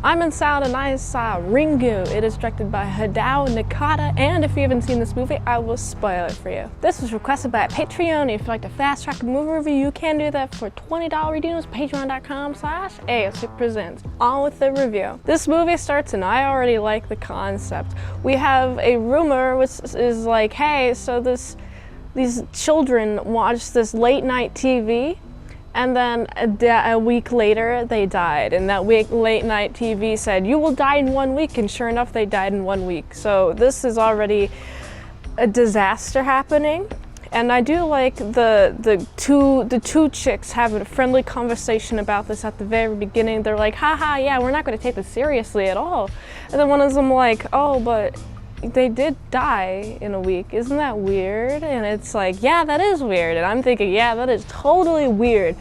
I'm in Salad and I saw Ringu. It is directed by Hideo Nakata, and if you haven't seen this movie, I will spoil it for you. This was requested by Patreon. If you'd like to fast track a movie review, you can do that for $20 redeems, patreon.com/ASEPresents. On with the review. This movie starts and I already like the concept. We have a rumor which is like, hey, so these children watch this late night TV, and then a week later they died, and that week late night TV said you will die in 1 week, and sure enough they died in 1 week. So this is already a disaster happening. And I do like the two chicks having a friendly conversation about this at the very beginning. They're like, haha, yeah, we're not going to take this seriously at all. And then one of them like, oh, but they did die in a week. Isn't that weird? And it's like, yeah, that is weird. And I'm thinking, yeah, that is totally weird.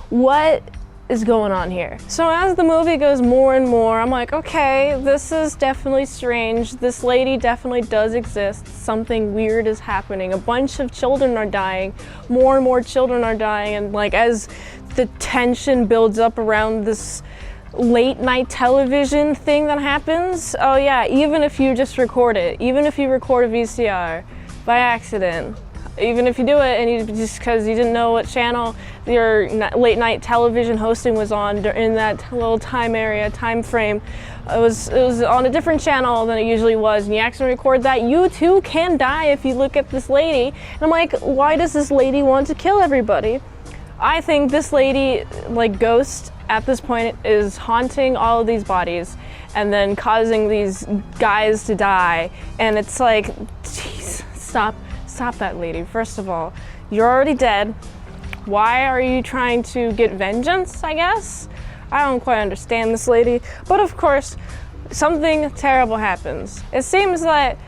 What is going on here? So as the movie goes more and more, I'm like, okay, this is definitely strange. This lady definitely does exist. Something weird is happening. A bunch of children are dying. More and more children are dying. And like as the tension builds up around this late night television thing that happens, oh yeah, even if you just record it, even if you record a VCR by accident, even if you do it and you just because you didn't know what channel your late night television hosting was on in that little time frame, it was on a different channel than it usually was, and you accidentally record that, you too can die if you look at this lady. And I'm like, why does this lady want to kill everybody? I think this lady, like Ghost, at this point is haunting all of these bodies and then causing these guys to die. And it's like, jeez, stop that lady. First of all, you're already dead. Why are you trying to get vengeance, I guess? I don't quite understand this lady. But of course, something terrible happens. It seems that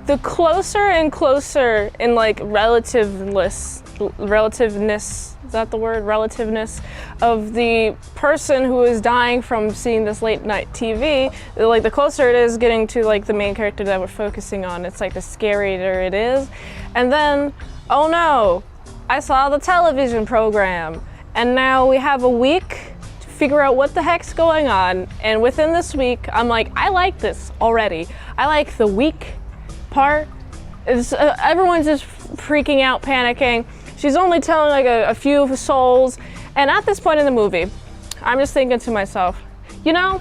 the closer and closer in like relativeness, is that the word? Relativeness of the person who is dying from seeing this late night TV, like the closer it is getting to like the main character that we're focusing on, it's like the scarier it is. And then, oh no, I saw the television program, and now we have a week to figure out what the heck's going on. And within this week, I'm like, I like this already. I like the week part. It's, everyone's just freaking out, panicking. She's only telling like a few souls. And at this point in the movie, I'm just thinking to myself, you know,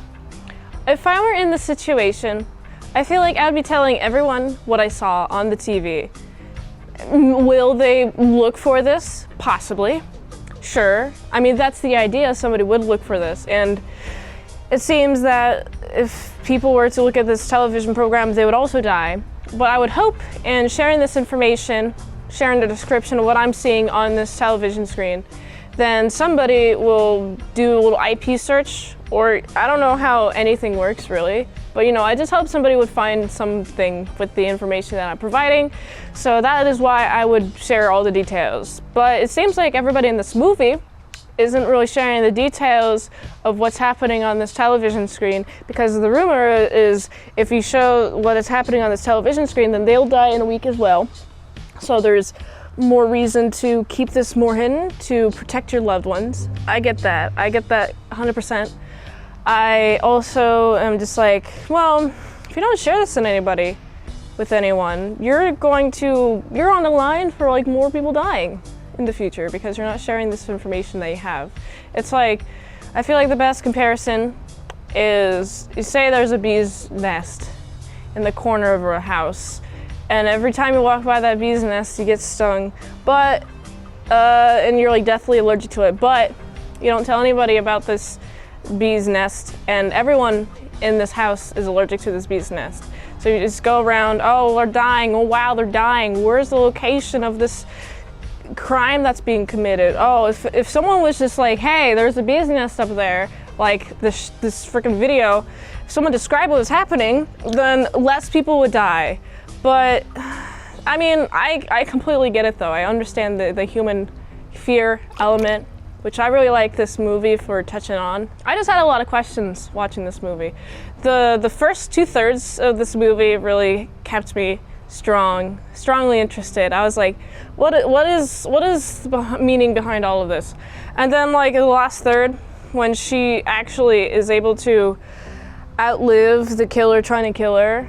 if I were in this situation, I feel like I'd be telling everyone what I saw on the TV. Will they look for this? Possibly. Sure. I mean, that's the idea. Somebody would look for this. And it seems that if people were to look at this television program, they would also die. But I would hope in sharing this information, sharing the description of what I'm seeing on this television screen, then somebody will do a little IP search, or I don't know how anything works really, but you know, I just hope somebody would find something with the information that I'm providing. So that is why I would share all the details. But it seems like everybody in this movie isn't really sharing the details of what's happening on this television screen, because the rumor is if you show what is happening on this television screen, then they'll die in a week as well. So there's more reason to keep this more hidden, to protect your loved ones. I get that 100%. I also am just like, well, if you don't share this with anyone, you're on the line for like more people dying in the future because you're not sharing this information that you have. It's like, I feel like the best comparison is, you say there's a bee's nest in the corner of a house, and every time you walk by that bee's nest, you get stung, but, and you're like deathly allergic to it, but you don't tell anybody about this bee's nest, and everyone in this house is allergic to this bee's nest. So you just go around, oh, they're dying, oh wow, they're dying, where's the location of this crime that's being committed? Oh, if someone was just like, hey, there's a bee's nest up there, like this freaking video, if someone described what was happening, then less people would die. But I mean, I completely get it though. I understand the human fear element, which I really like this movie for touching on. I just had a lot of questions watching this movie. The first 2/3 of this movie really kept me strongly interested. I was like, what is the meaning behind all of this? And then like in the last third, when she actually is able to outlive the killer trying to kill her.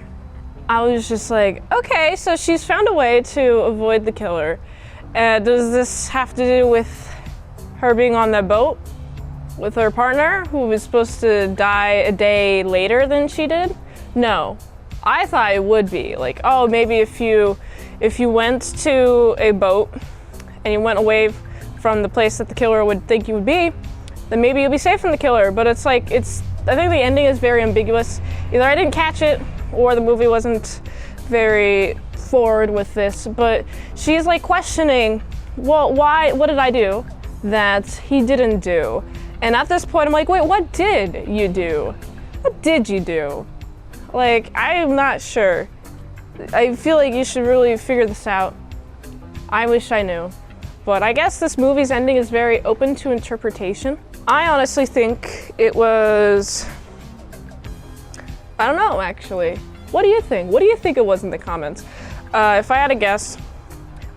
I was just like, okay, so she's found a way to avoid the killer. Does this have to do with her being on that boat with her partner who was supposed to die a day later than she did? No. I thought it would be like, oh, maybe if you went to a boat and you went away from the place that the killer would think you would be, then maybe you'll be safe from the killer. But it's like, I think the ending is very ambiguous. Either I didn't catch it or the movie wasn't very forward with this, but she's like questioning, well, what did I do that he didn't do? And at this point I'm like, wait, what did you do? What did you do? Like, I'm not sure. I feel like you should really figure this out. I wish I knew. But I guess this movie's ending is very open to interpretation. I honestly think it was, I don't know actually. What do you think? What do you think it was in the comments? If I had to guess,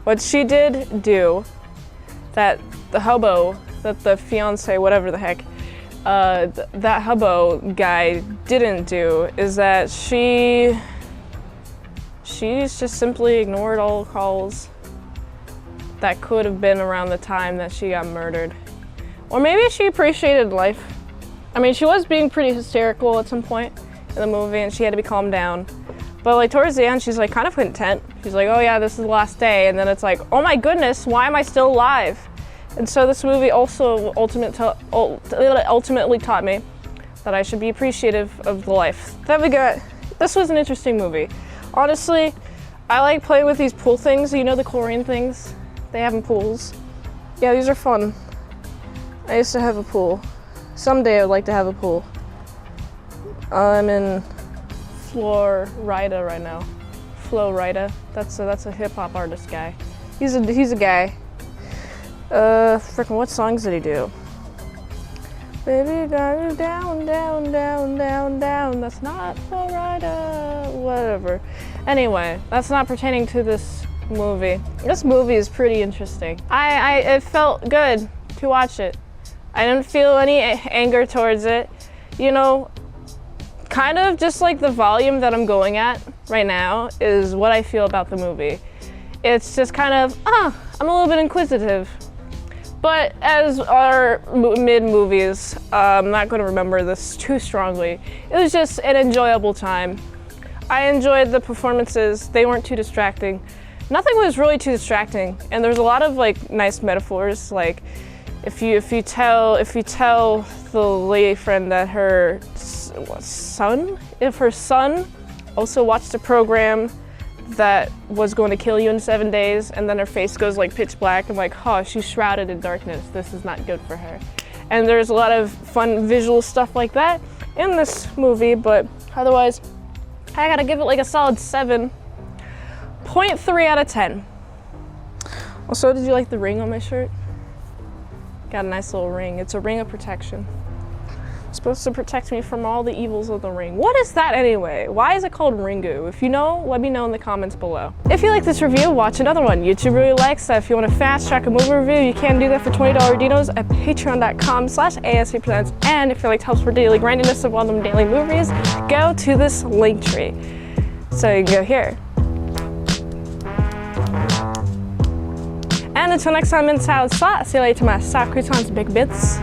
what she did do, that the hobo, that the fiance, whatever the heck, that hobo guy didn't do, is that she's just simply ignored all calls that could have been around the time that she got murdered. Or maybe she appreciated life. I mean, she was being pretty hysterical at some point in the movie and she had to be calmed down. But like towards the end, she's like kind of content. She's like, oh yeah, this is the last day. And then it's like, oh my goodness, why am I still alive? And so this movie also ultimately taught me that I should be appreciative of the life that we got. This was an interesting movie. Honestly, I like playing with these pool things. You know the Korean things? They have in pools. Yeah, these are fun. I used to have a pool. Someday I would like to have a pool. I'm in Florida right now. Flo Rida. That's a hip hop artist guy. He's a guy. Frickin' what songs did he do? Baby, down, down, down, down, down. That's not Flo Rida. Whatever. Anyway, that's not pertaining to this movie. This movie is pretty interesting. It felt good to watch it. I didn't feel any anger towards it. You know, kind of just like the volume that I'm going at right now is what I feel about the movie. It's just kind of, I'm a little bit inquisitive. But as our mid-movies, I'm not going to remember this too strongly. It was just an enjoyable time. I enjoyed the performances. They weren't too distracting. Nothing was really too distracting, and there's a lot of like nice metaphors. Like, if you tell the lady friend that her son also watched a program that was going to kill you in 7 days, and then her face goes like pitch black, I'm like, oh, she's shrouded in darkness. This is not good for her. And there's a lot of fun visual stuff like that in this movie, but otherwise, I gotta give it like a solid 7.3 out of 10. Also, did you like the ring on my shirt? Got a nice little ring. It's a ring of protection. It's supposed to protect me from all the evils of the ring. What is that anyway? Why is it called Ringu? If you know, let me know in the comments below. If you like this review, watch another one. YouTube really likes that. If you want to fast track a movie review, you can do that for $20 dinos at patreon.com/ASEPresents. And if you like helps for daily grindiness of all them daily movies, go to this link tree. So you can go here. And until next time, mint salad slot. See you later, my soft croutons, big bits.